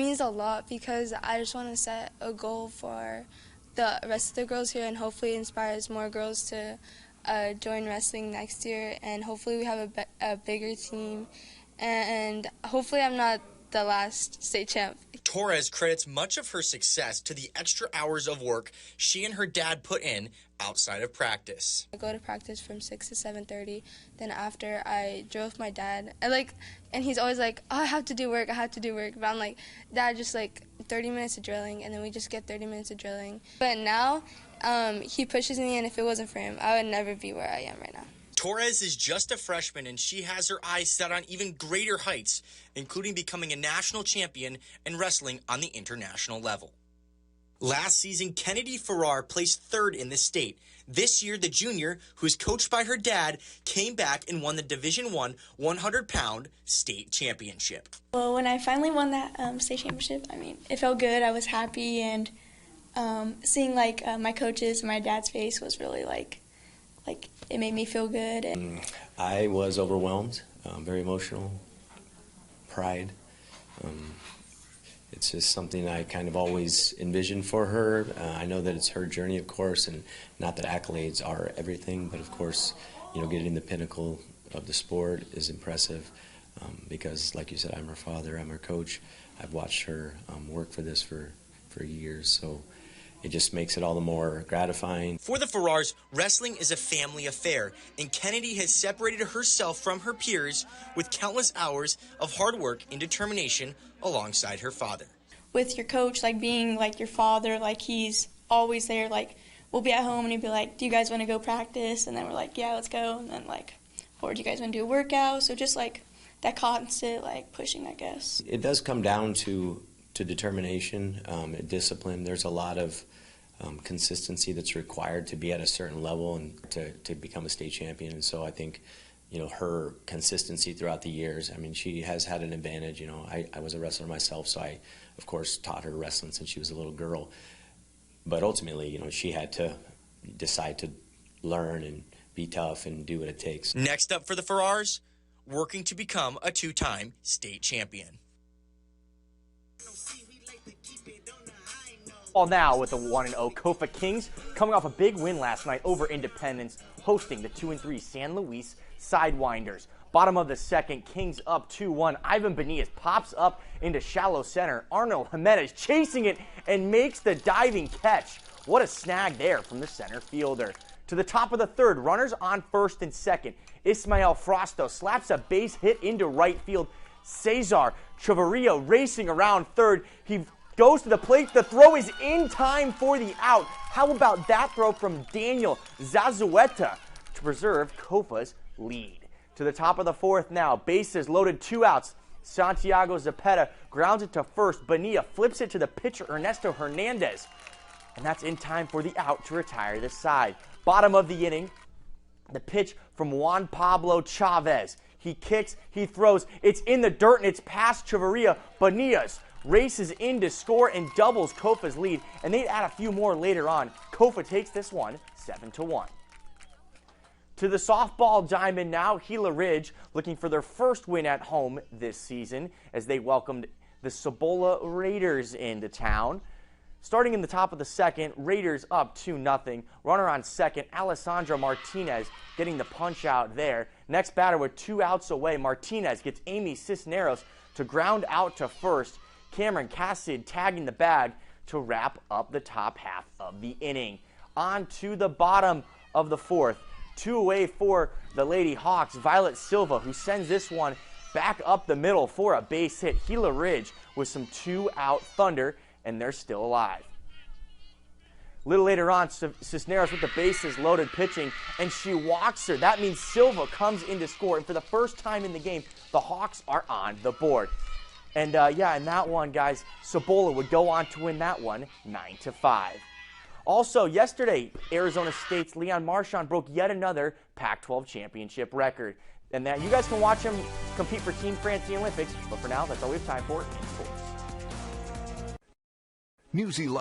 It means a lot because I just want to set a goal for the rest of the girls here and hopefully inspires more girls to join wrestling next year, and hopefully we have a bigger team, and hopefully I'm not the last state champ. Torres credits much of her success to the extra hours of work she and her dad put in outside of practice. I go to practice from 6 to 7:30. Then after I drove my dad, and he's always like, "Oh, I have to do work. But I'm like, Dad, just 30 minutes of drilling, and then we just get 30 minutes of drilling. But now he pushes me, and if it wasn't for him, I would never be where I am right now. Torres is just a freshman, and she has her eyes set on even greater heights, including becoming a national champion and wrestling on the international level. Last season, Kennedy Farrar placed third in the state. This year, the junior, who is coached by her dad, came back and won the Division I 100-pound state championship. Well, when I finally won that state championship, it felt good. I was happy, and seeing my coaches and my dad's face was really it made me feel good. I was overwhelmed, very emotional, pride. It's just something I kind of always envisioned for her. I know that it's her journey, of course, and not that accolades are everything, but of course, getting the pinnacle of the sport is impressive because, like you said, I'm her father, I'm her coach. I've watched her work for this for years, so it just makes it all the more gratifying. For the Farrars, wrestling is a family affair, and Kennedy has separated herself from her peers with countless hours of hard work and determination alongside her father. With your coach, being your father, he's always there. We'll be at home and he'd be like, "Do you guys want to go practice?" And then we're like, "Yeah, let's go." And then "Or do you guys want to do a workout?" So just that constant pushing, I guess. It does come down to determination, discipline. There's a lot of consistency that's required to be at a certain level and to become a state champion. And so I think, her consistency throughout the years, she has had an advantage. I was a wrestler myself, so I, of course, taught her wrestling since she was a little girl. But ultimately, she had to decide to learn and be tough and do what it takes. Next up for the Farrars, working to become a two-time state champion. All now with the 1-0 Kofa Kings coming off a big win last night over Independence, hosting the 2-3 San Luis Sidewinders. Bottom of the second, Kings up 2-1. Ivan Benitez pops up into shallow center. Arnold Jimenez chasing it and makes the diving catch. What a snag there from the center fielder. To the top of the third, runners on first and second. Ismael Frosto slaps a base hit into right field. Cesar Chavarria racing around third. He goes to the plate. The throw is in time for the out. How about that throw from Daniel Zazueta to preserve Kofa's lead? To the top of the fourth now. Bases loaded, 2 outs. Santiago Zapeta grounds it to first. Bonilla flips it to the pitcher Ernesto Hernandez. And that's in time for the out to retire the side. Bottom of the inning, the pitch from Juan Pablo Chavez. He kicks, he throws. It's in the dirt and it's past Chavarria. Bonillas races in to score and doubles Kofa's lead, and they'd add a few more later on. Kofa takes this one 7-1. To the softball diamond now, Gila Ridge looking for their first win at home this season as they welcomed the Cibola Raiders into town. Starting in the top of the second, Raiders up 2-0. Runner on second, Alessandro Martinez getting the punch out there. Next batter with 2 outs away, Martinez gets Amy Cisneros to ground out to first. Cameron Cassid tagging the bag to wrap up the top half of the inning. On to the bottom of the fourth. 2 away for the Lady Hawks. Violet Silva, who sends this one back up the middle for a base hit. Gila Ridge with some 2-out thunder, and they're still alive. A little later on, Cisneros with the bases loaded pitching, and she walks her. That means Silva comes in to score, and for the first time in the game, the Hawks are on the board. And in that one, guys, Cibola would go on to win that one 9-5. Also, yesterday, Arizona State's Leon Marchand broke yet another Pac-12 championship record. And that you guys can watch him compete for Team France in the Olympics. But for now, that's all we have time for in sports. News 11.